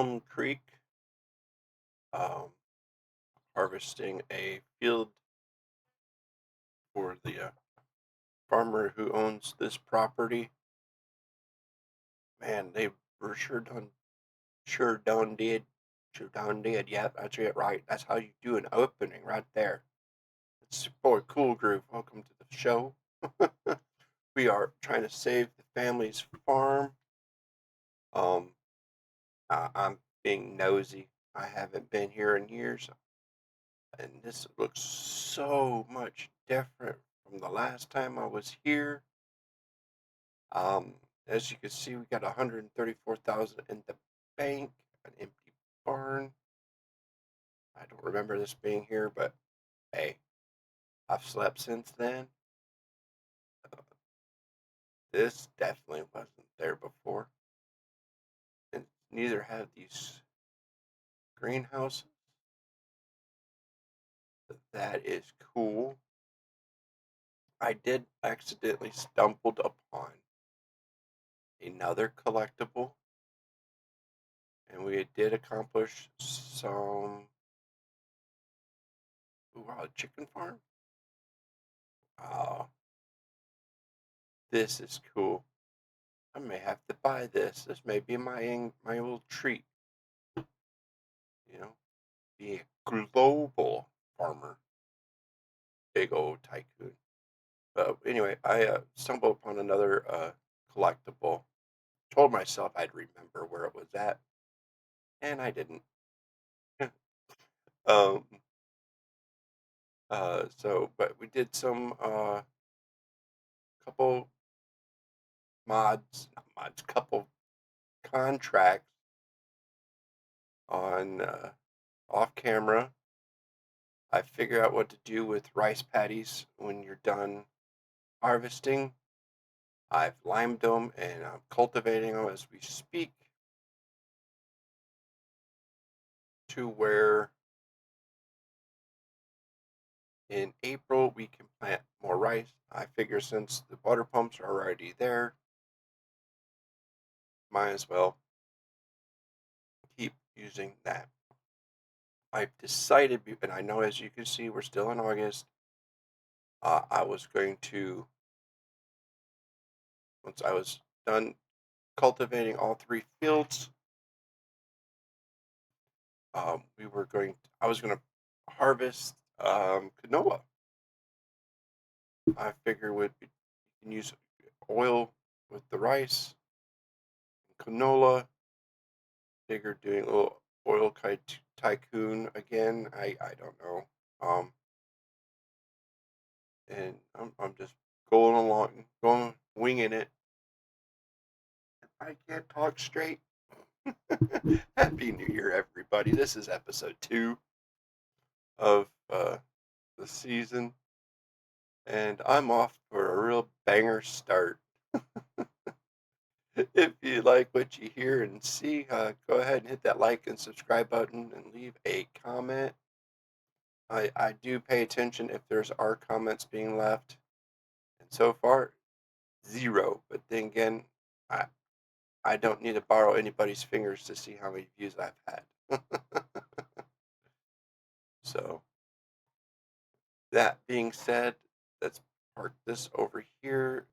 Elm Creek, um, harvesting a field for the farmer who owns this property. Man, they were sure done did. Yeah, that's it, right. That's how you do an opening right there. It's your boy Cool Groove. Welcome to the show. We are trying to save the family's farm. Um, I'm being nosy. I haven't been here in years, and this looks so much different from the last time I was here. Um, as you can see, we got 134,000 in the bank, an empty barn. I don't remember this being here, but hey, I've slept since then. Uh, this definitely wasn't there before, and neither have these greenhouses. That is cool. I did accidentally stumbled upon another collectible, and we did accomplish some. Ooh, wow, chicken farm. Oh, this is cool. I may have to buy this. This may be my little treat. You know, be a global farmer, big old tycoon. But anyway, I stumbled upon another collectible. Told myself I'd remember where it was at, and I didn't. um. But we did some couple not mods, couple contracts on off camera. I figure out what to do with rice paddies when you're done harvesting. I've limed them and I'm cultivating them as we speak to where in April we can plant more rice. I figure since the water pumps are already there, might as well keep using that. I've decided, and I know as you can see, we're still in August. I was going to, once I was done cultivating all three fields, I was going to harvest canola. I figure you can use oil with the rice, canola. Figure doing a little tycoon again. I don't know. Um, and I'm just going along, going winging it. I can't talk straight. Happy New Year, everybody. This is episode 2 of the season, and I'm off for a real banger start. If you like what you hear and see, go ahead and hit that like and subscribe button and leave a comment. I do pay attention if there's our comments being left, and so far, zero. But then again, I, I don't need to borrow anybody's fingers to see how many views I've had. So, that being said, let's park this over here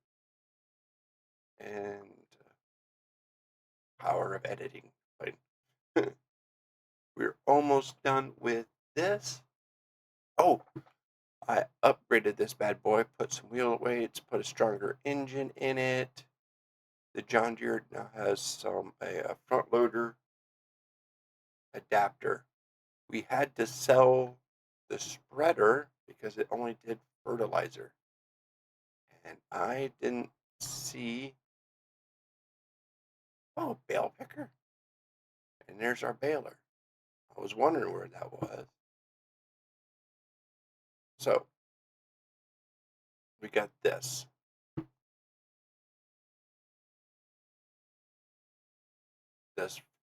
and power of editing. But we're almost done with this. Oh, I upgraded this bad boy, put some wheel weights, put a stronger engine in it. The John Deere now has a front loader adapter. We had to sell the spreader because it only did fertilizer. And I didn't see, oh, bale picker. And there's our baler. I was wondering where that was. So we got this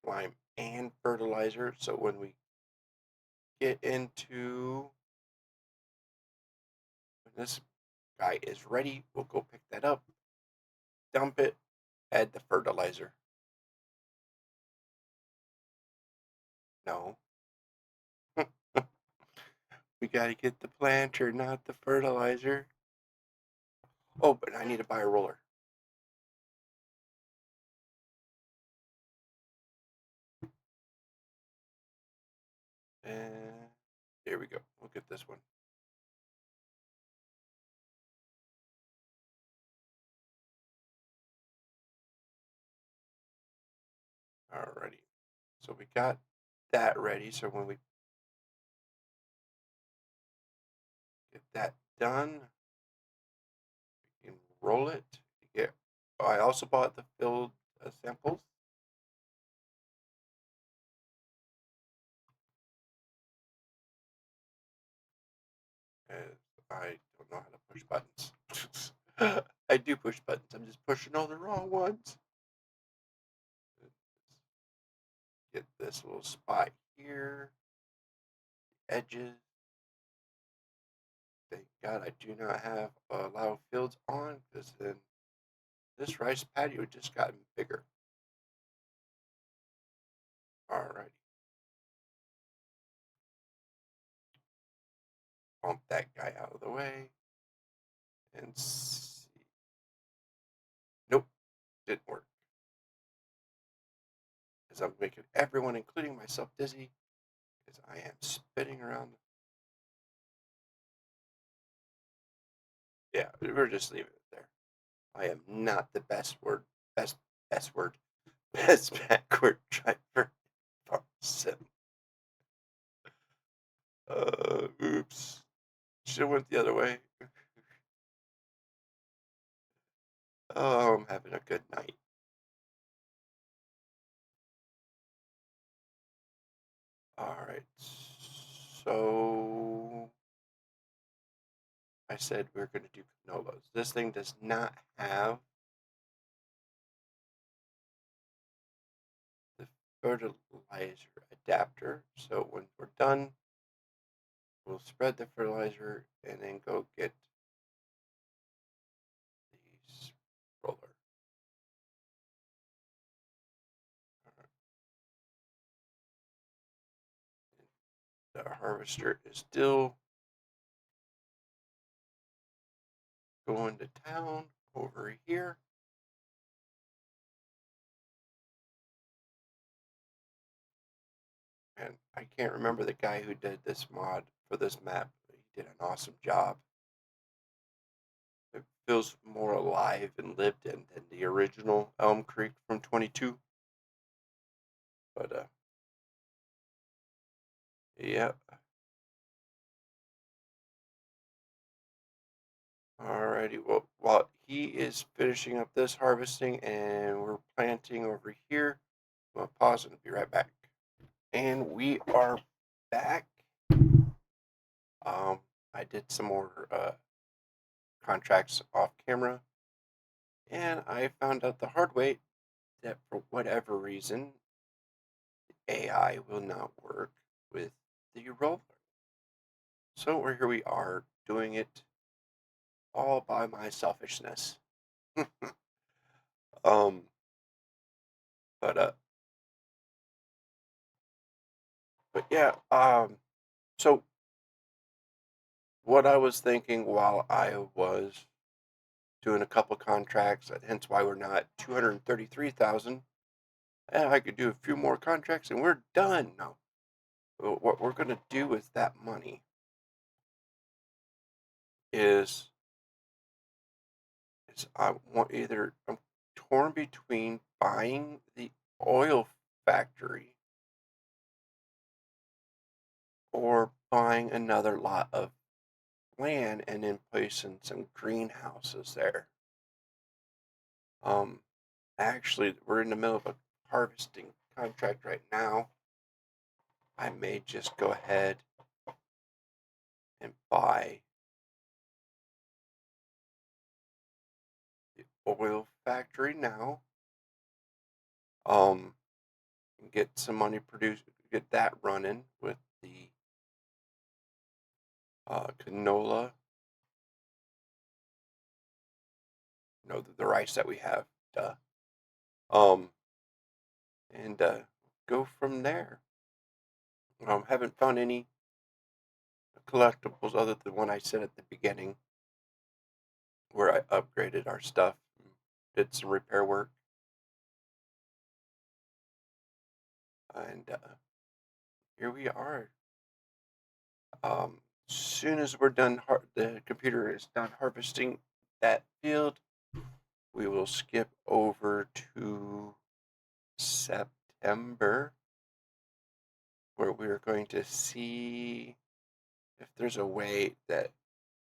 lime and fertilizer. So when we get into, when this guy is ready, we'll go pick that up, dump it, add the fertilizer. No. We gotta get the planter, not the fertilizer. Oh, but I need to buy a roller. And here we go. We'll get this one. Alrighty. So we got that ready. So when we get that done, we can roll it. Yeah. Oh, I also bought the filled samples. And I don't know how to push buttons. I do push buttons. I'm just pushing all the wrong ones. Get this little spot here. Edges. Thank God I do not have a lot of fields on because then this rice patio just gotten bigger. Alrighty. Bump that guy out of the way. And see. Nope, didn't work. Because I'm making everyone, including myself, dizzy. Because I am spinning around. Yeah, we're just leaving it there. I am not the best best word, best backward driver from sim. Oops. Should have went the other way. Oh, I'm having a good night. All right. So I said we are going to do canolas. This thing does not have the fertilizer adapter. So when we're done, we'll spread the fertilizer and then go get the roller. The harvester is still going to town over here. And I can't remember the guy who did this mod for this map. He did an awesome job. It feels more alive and lived in than the original Elm Creek from 22. But yeah. Alrighty. Well, while he is finishing up this harvesting and we're planting over here, I'm gonna pause and be right back. And we are back. I did some more contracts off camera, and I found out the hard way that for whatever reason, AI will not work with the roller. So here we are doing it all by my selfishness. um, but uh, but yeah. So what I was thinking while I was doing a couple contracts, hence why we're not 233,000. And I could do a few more contracts and we're done. No, what we're going to do with that money is I want either I'm torn between buying the oil factory or buying another lot of land and then placing some greenhouses there. Um, Actually, we're in the middle of a harvesting contract right now. I may just go ahead and buy the oil factory now. And get some money produced, get that running with the canola, the rice that we have, duh. Um, and go from there. Haven't found any collectibles other than one I said at the beginning, where I upgraded our stuff, did some repair work, and here we are. Soon as we're done, the computer is done harvesting that field, we will skip over to September, where we're going to see if there's a way that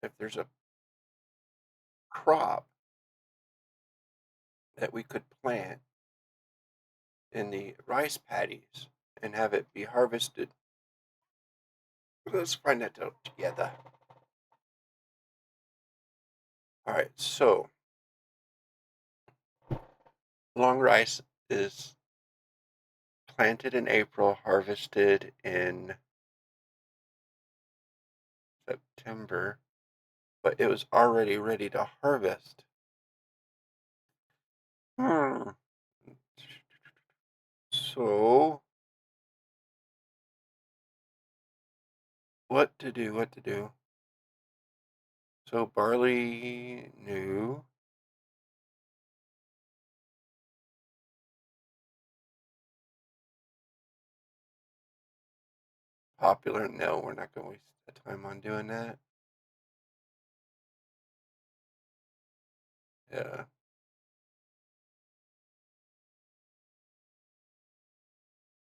if there's a crop that we could plant in the rice paddies and have it be harvested. Let's find that out together. All right, so long rice is planted in April, harvested in September, but it was already ready to harvest. Hmm. So, what to do? What to do? So, barley, new. Popular, no, we're not going to waste the time on doing that. Yeah.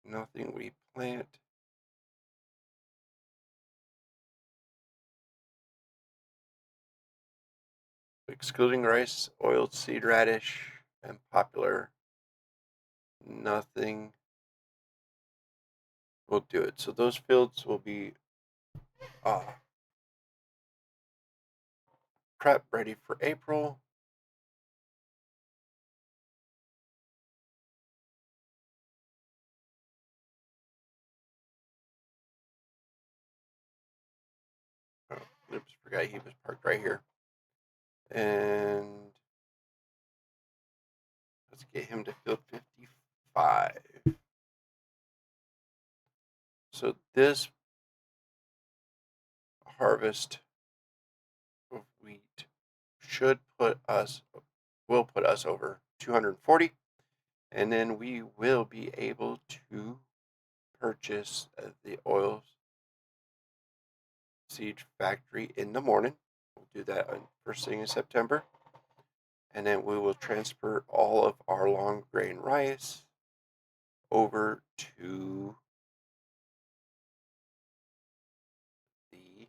Nothing we plant. Excluding rice, oiled seed radish, and popular. Nothing will do it. So those fields will be prep ready for April. Oh, oops, forgot he was parked right here. And let's get him to field 55. So this harvest of wheat will put us over 240, and then we will be able to purchase the oil seed factory in the morning. We'll do that on first thing in September, and then we will transfer all of our long grain rice over to the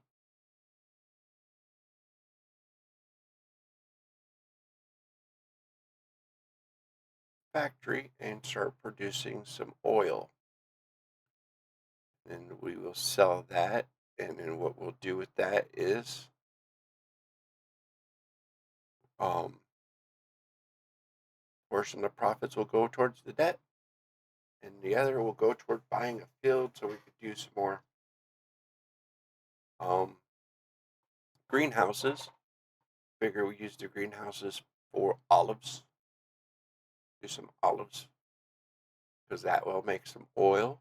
factory and start producing some oil. And we will sell that, and then what we'll do with that is portion of the profits will go towards the debt, and the other will go toward buying a field so we could do some more greenhouses. Figure we use the greenhouses for olives, do some olives, because that will make some oil,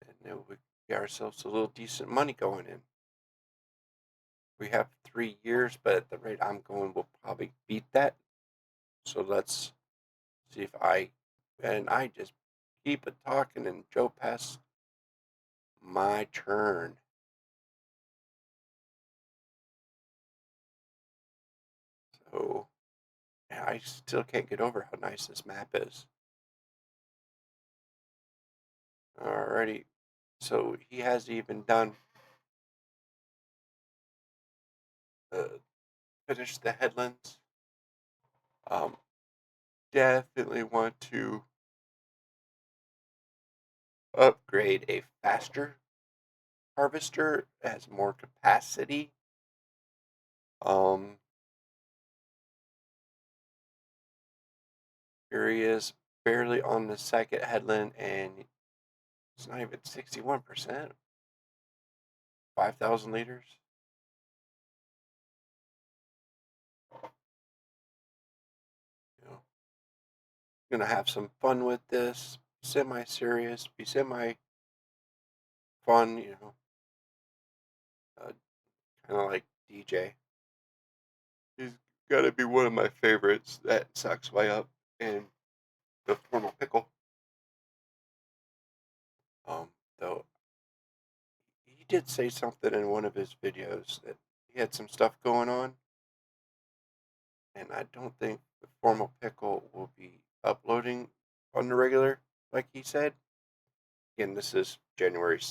and then we get ourselves a little decent money going in. We have 3 years, but at the rate I'm going, we'll probably beat that. So let's see if I just keep it talking and Joe pass my turn. So I still can't get over how nice this map is. Alrighty, so he hasn't even done finished the headlands. Definitely want to upgrade a faster harvester. It has more capacity. Here he is, barely on the second headland, and it's not even 61%. 5,000 liters. You know, gonna have some fun with this. Semi-serious, be semi fun, kind of like DJ. He's got to be one of my favorites. That sucks way up, and the formal pickle. Though he did say something in one of his videos that he had some stuff going on, and I don't think the formal pickle will be uploading on the regular, like he said. Again, this is January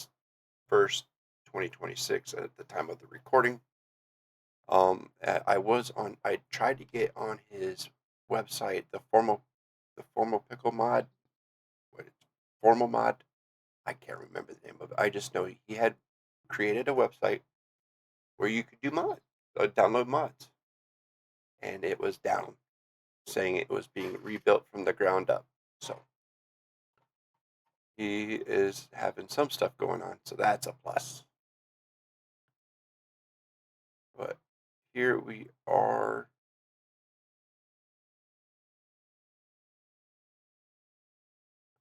1st, 2026 at the time of the recording. I tried to get on his website, the formal pickle mod. What is formal mod? I can't remember the name of it. I just know he had created a website where you could do download mods, and it was down, saying it was being rebuilt from the ground up. So he is having some stuff going on, so that's a plus. But here we are.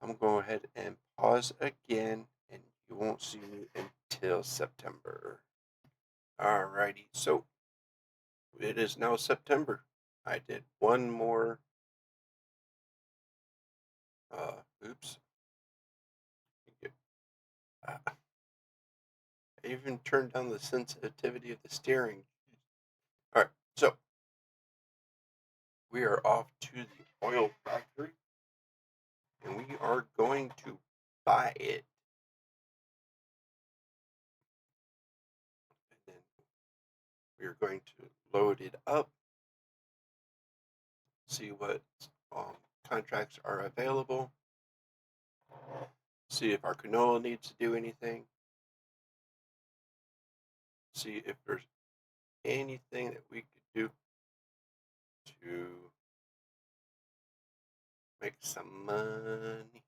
I'm going to go ahead and pause again, and you won't see me until September. Alrighty, so it is now September. I did one more. Oops. I even turned down the sensitivity of the steering. Alright, so we are off to the oil factory, and we are going to buy it. And then we are going to load it up, see what contracts are available, see if our canola needs to do anything, see if there's anything that we could do to make some money.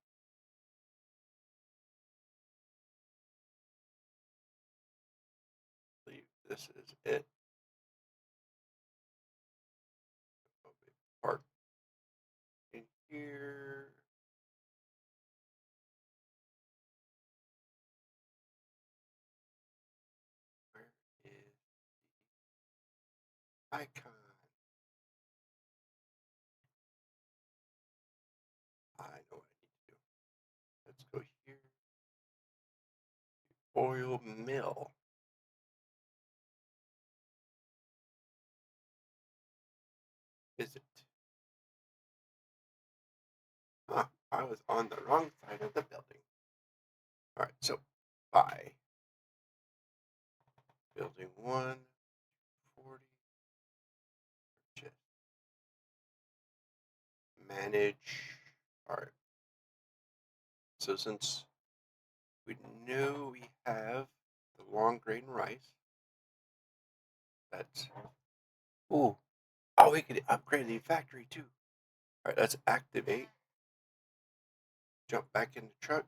I believe this is it. Park in here. Where is the icon? I know what I need to do. Let's go here. Oil mill. Is it? Huh, I was on the wrong side of the building. Alright, so buy. Building 140. Purchase. Manage. Alright. So since we know we have the long grain rice, that's ooh. Oh, we could upgrade the factory too. Alright, let's activate. Jump back in the truck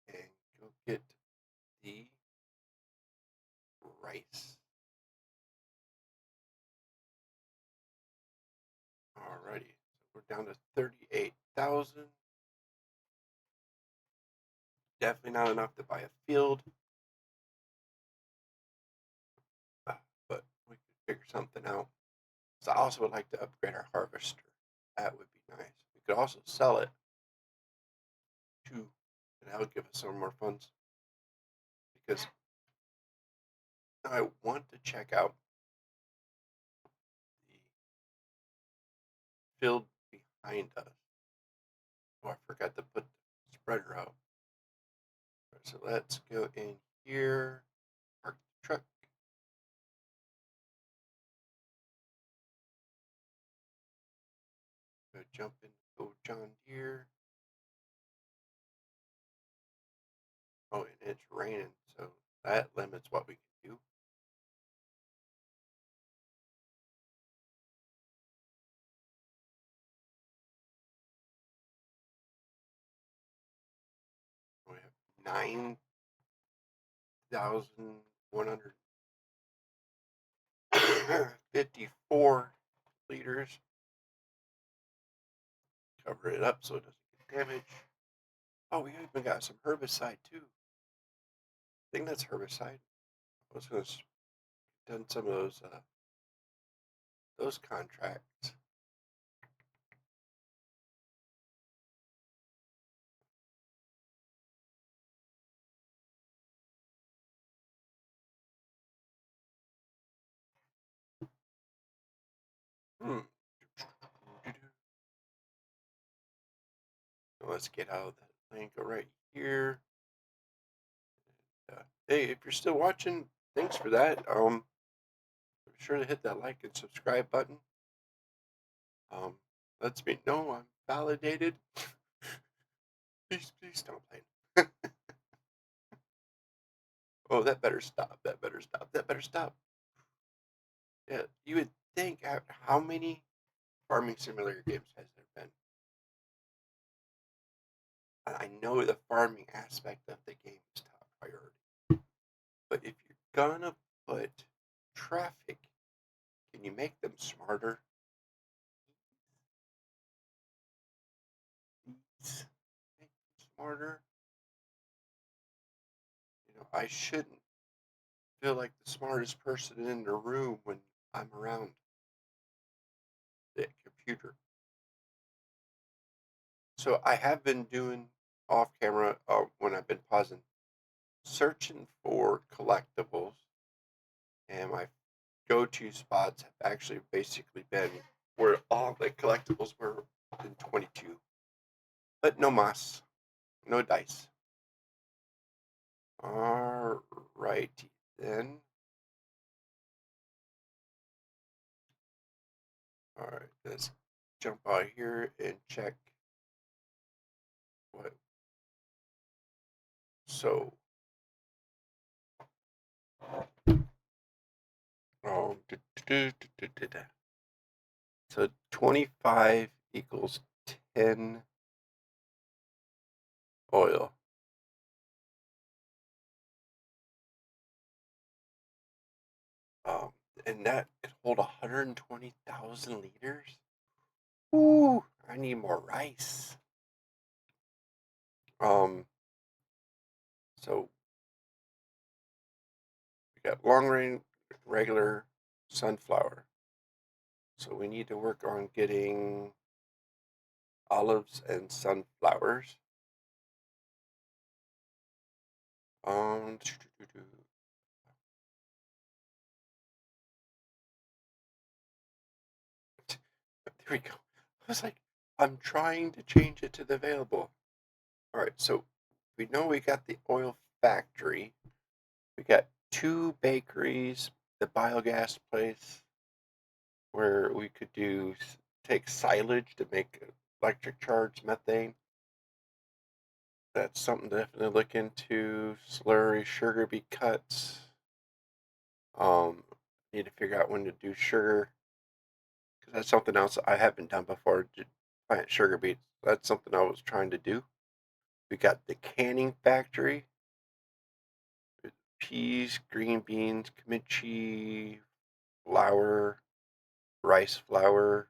and go get the rice. Alrighty. So we're down to 38,000. Definitely not enough to buy a field. But we could figure something out. So I also would like to upgrade our harvester. That would be nice. We could also sell it too, and that would give us some more funds. Because I want to check out the field behind us. Oh, I forgot to put the spreader out. Right, so let's go in here, park the truck. Go jump in, go John Deere. Oh, and it's raining, so that limits what we can do. We have 9,154 liters. Cover it up so it doesn't get damaged. Oh, we even got some herbicide too. think that's herbicide. I was gonna done some of those contracts. Hmm. Let's get out of that link right here. Hey, if you're still watching, thanks for that. Be sure to hit that like and subscribe button. Um, lets me know I'm validated. Please don't play. Oh, that better stop. That better stop. That better stop. Yeah, you would think how many farming simulator games has there been? I know the farming aspect of the game is top priority, but if you're gonna put traffic, can you make them smarter? Please make them smarter. I shouldn't feel like the smartest person in the room when I'm around the computer. So I have been doing off camera when I've been pausing, searching for collectibles, and my go-to spots have actually basically been where all the collectibles were in 22, but no moss, no dice. All righty then. All right, let's jump out here and check what. So, so 25 equals 10 oil. Um, and that could hold 120,000 liters. Ooh, I need more rice. Um, so we got long range, regular, sunflower. So we need to work on getting olives and sunflowers. Um, there we go. I was like, I'm trying to change it to the available. All right, so we know we got the oil factory. We got two bakeries, the biogas place where we could take silage to make electric charge methane. That's something to definitely look into. Slurry sugar beet cuts. Need to figure out when to do sugar because that's something else I haven't done before. To plant sugar beets. That's something I was trying to do. We got the canning factory. Peas, green beans, kimchi, flour, rice flour,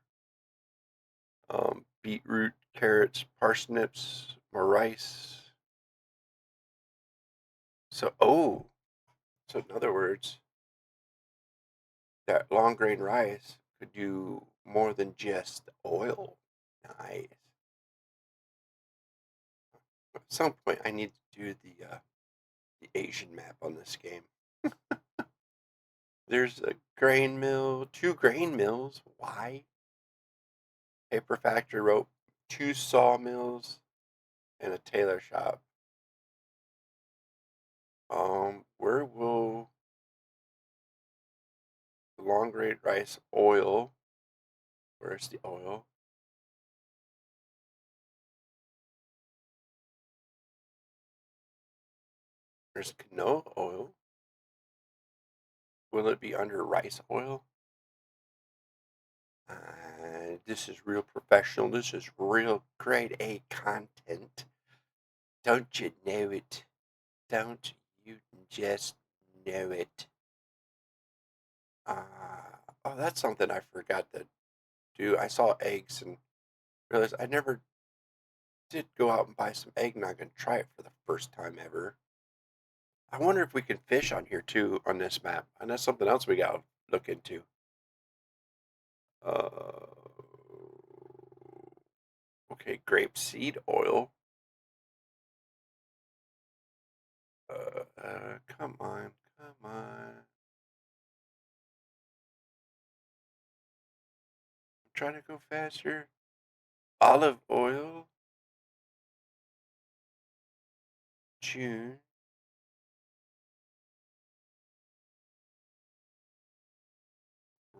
beetroot, carrots, parsnips, more rice. So in other words, that long grain rice could do more than just oil. Nice. At some point, I need to do the Asian map on this game. There's a grain mill, two grain mills. Why? Paper factory, rope, two sawmills, and a tailor shop. Where will the long grain rice oil? Where's the oil? There's canola oil. Will it be under rice oil? This is real professional. This is real grade A content. Don't you know it? Don't you just know it? Oh, that's something I forgot to do. I saw eggs and realized I never did go out and buy some eggnog and try it for the first time ever. I wonder if we can fish on here too on this map. And that's something else we gotta look into. Uh, okay, grapeseed oil. Come on, come on. I'm trying to go faster. Olive oil, June.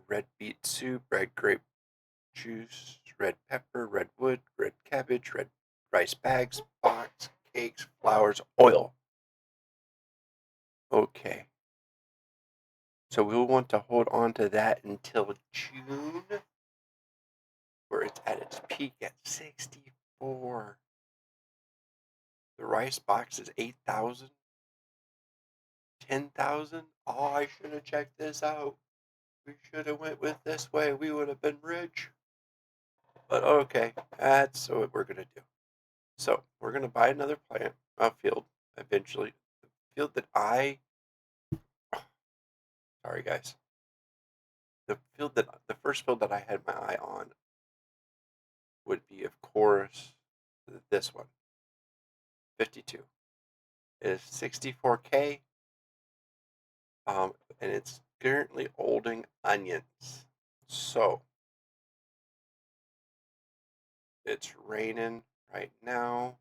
Red beet soup, red grape juice, red pepper, red wood, red cabbage, red rice bags, box, cakes, flowers, oil. Okay. So we'll want to hold on to that until June, where it's at its peak at 64. The rice box is 8,000, 10,000. Oh, I should have checked this out. We should have went with this way. We would have been rich. But okay, that's what we're gonna do. So we're gonna buy another field eventually. The field that sorry guys, the first field that I had my eye on would be, of course, this one, 52. It is 64K, and it's currently holding onions. So it's raining right now.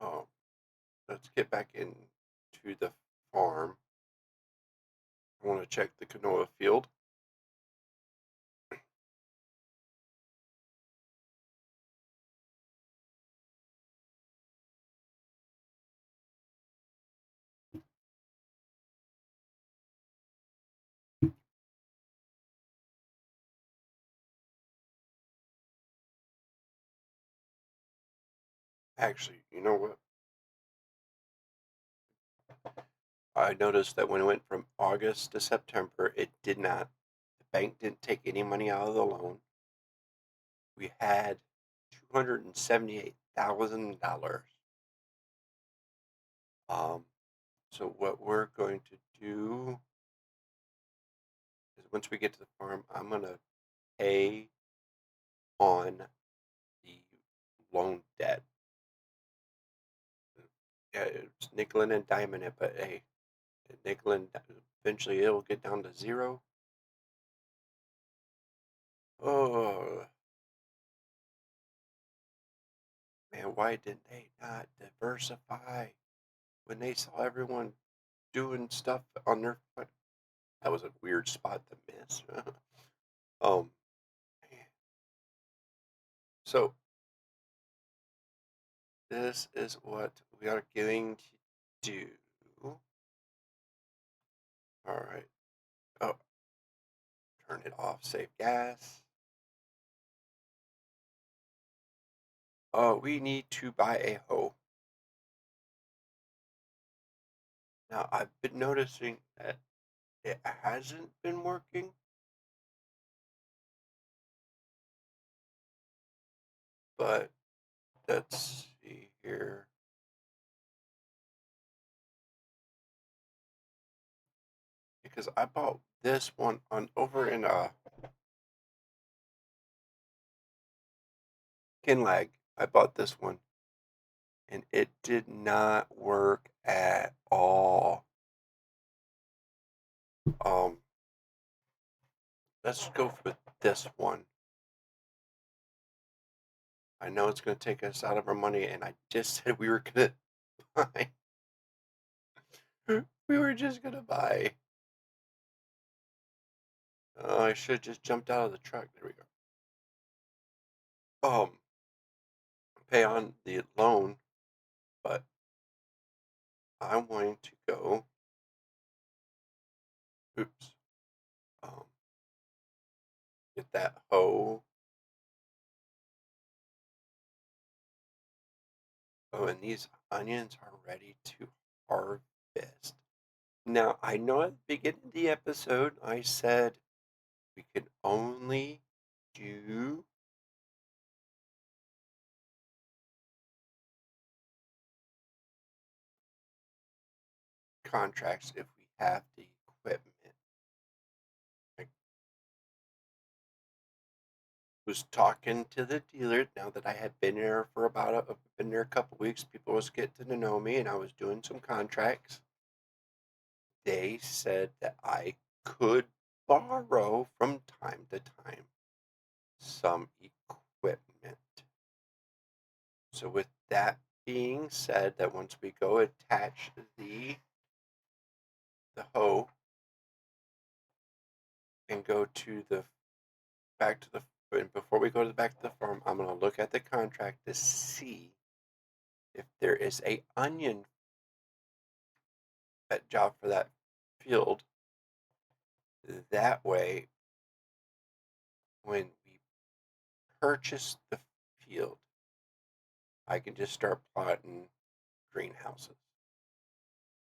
Oh, let's get back into the farm. I want to check the canola field. Actually, you know what? I noticed that when it went from August to September, the bank didn't take any money out of the loan. We had $278,000. So what we're going to do is once we get to the farm, I'm going to pay on the loan debt. Yeah, it's nickel and diming it, but hey, nickel and eventually it'll get down to zero. Oh, man, why did they not diversify when they saw everyone doing stuff on their foot? That was a weird spot to miss. um, so this is what we are going to do. All right. Oh, turn it off. Save gas. Oh, we need to buy a hoe. Now I've been noticing that it hasn't been working. But let's see here. Because I bought this one on over in Kinlag. I bought this one and it did not work at all. Um, let's go with this one. I know it's going to take us out of our money, and I just said we were going to buy. We were just going to buy. I should have just jumped out of the truck. There we go. Pay on the loan, but I'm going to go. Oops. Um, get that hoe. Oh, and these onions are ready to harvest. Now, I know at the beginning of the episode, I said we can only do contracts if we have the equipment. I was talking to the dealer now that I had been there for been there a couple weeks. People was getting to know me, and I was doing some contracts. They said that I could borrow from time to time some equipment. So with that being said, that once we go attach the hoe and go to the back to the and before we go to the back to the farm, I'm going to look at the contract to see if there is a onion job for that field. That way, when we purchase the field, I can just start plotting greenhouses.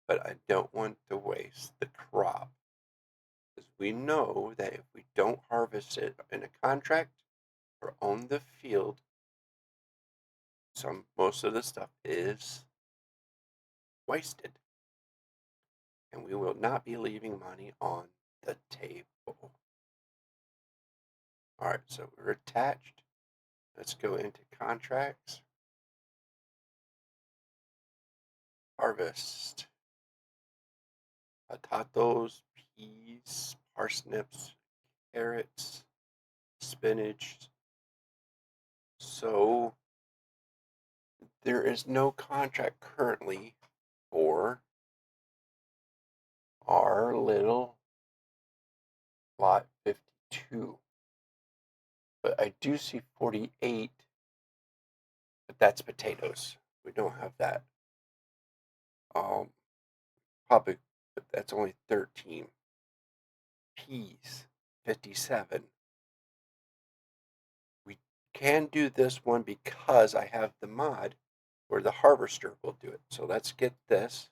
But I don't want to waste the crop, because we know that if we don't harvest it in a contract or own the field, most of the stuff is wasted, and we will not be leaving money on the table. All right, so we're attached. Let's go into contracts. Harvest. Potatoes, peas, parsnips, carrots, spinach. So there is no contract currently for our little lot 52. But I do see 48, but that's potatoes. We don't have that. Probably, but that's only 13. Peas, 57. We can do this one because I have the mod where the harvester will do it. So let's get this.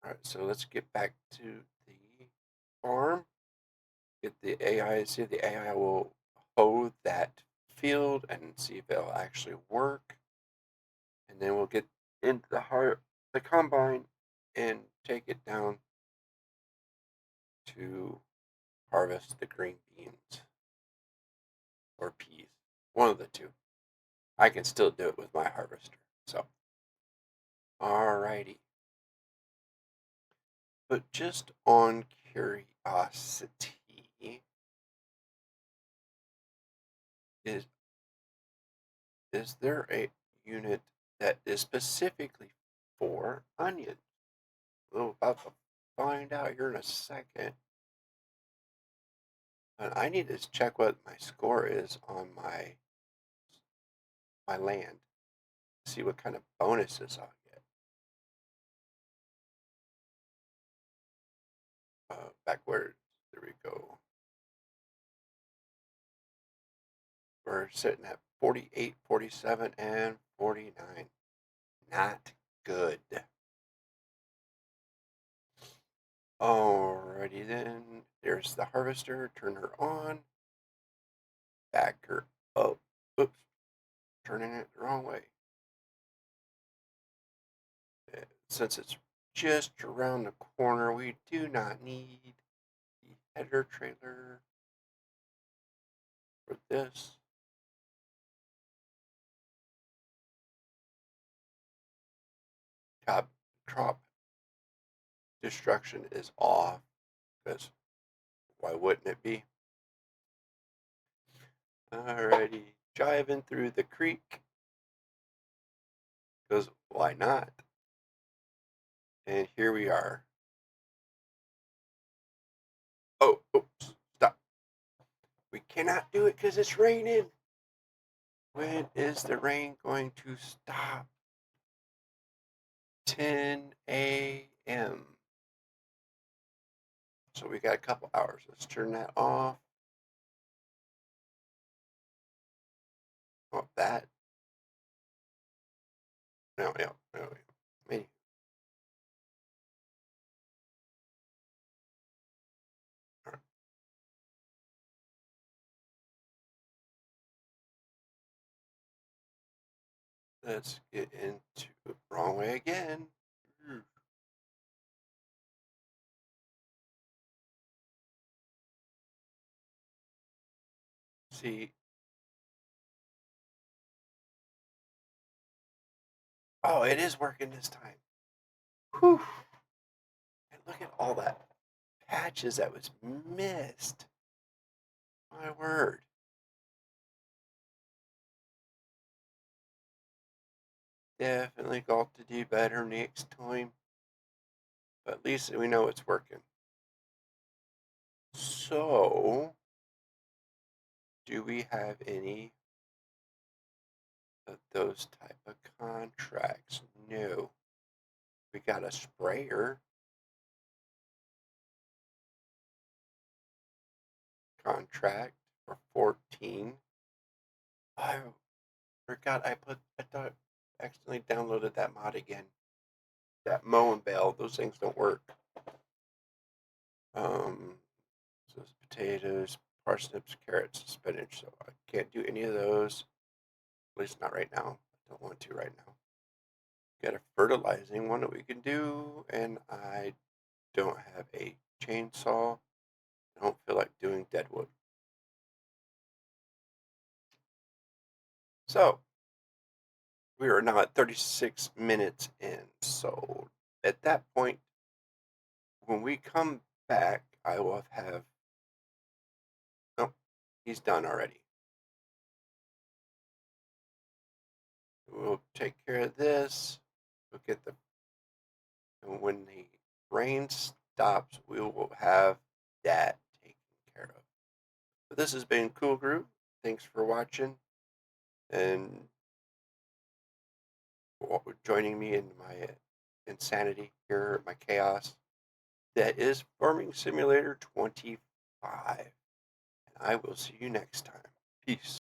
All right, so let's get back to the farm. Get the AI, see if the AI will hoe that field and see if it'll actually work. And then we'll get into the combine and take it down to harvest the green beans or peas. One of the two. I can still do it with my harvester. So, alrighty. But just on curiosity, is is there a unit that is specifically for onions? We're about to find out here in a second. And I need to check what my score is on my land. See what kind of bonuses I'll get. Backwards. There we go. We're sitting at 48, 47, and 49. Not good. Alrighty then. There's the harvester. Turn her on. Back her up. Oops. Turning it the wrong way. Since it's just around the corner, we do not need the header trailer for this. Crop destruction is off, because why wouldn't it be? Alrighty, driving through the creek, because why not? And here we are. Oh, oops, stop. We cannot do it because it's raining. When is the rain going to stop? 10 a.m. So we got a couple hours. Let's turn that off. Oh, that. No. Me. All right. Let's get into it wrong way again. See, oh, it is working this time. Whew. And look at all that patches that was missed. My word. Definitely got to do better next time. But at least we know it's working. So, do we have any of those type of contracts? No. We got a sprayer contract for 14. I forgot I thought I accidentally downloaded that mod again. That mowing bale, those things don't work. So it's potatoes, parsnips, carrots, spinach. So I can't do any of those. At least not right now. I don't want to right now. Got a fertilizing one that we can do, and I don't have a chainsaw. I don't feel like doing deadwood. So we are now at 36 minutes in. So at that point, when we come back, I will have. Oh, he's done already. We'll take care of this. We'll get the. And when the rain stops, we will have that taken care of. But this has been Cool Group. Thanks for watching and joining me in my insanity here, my chaos. That is Farming Simulator 25. And I will see you next time. Peace.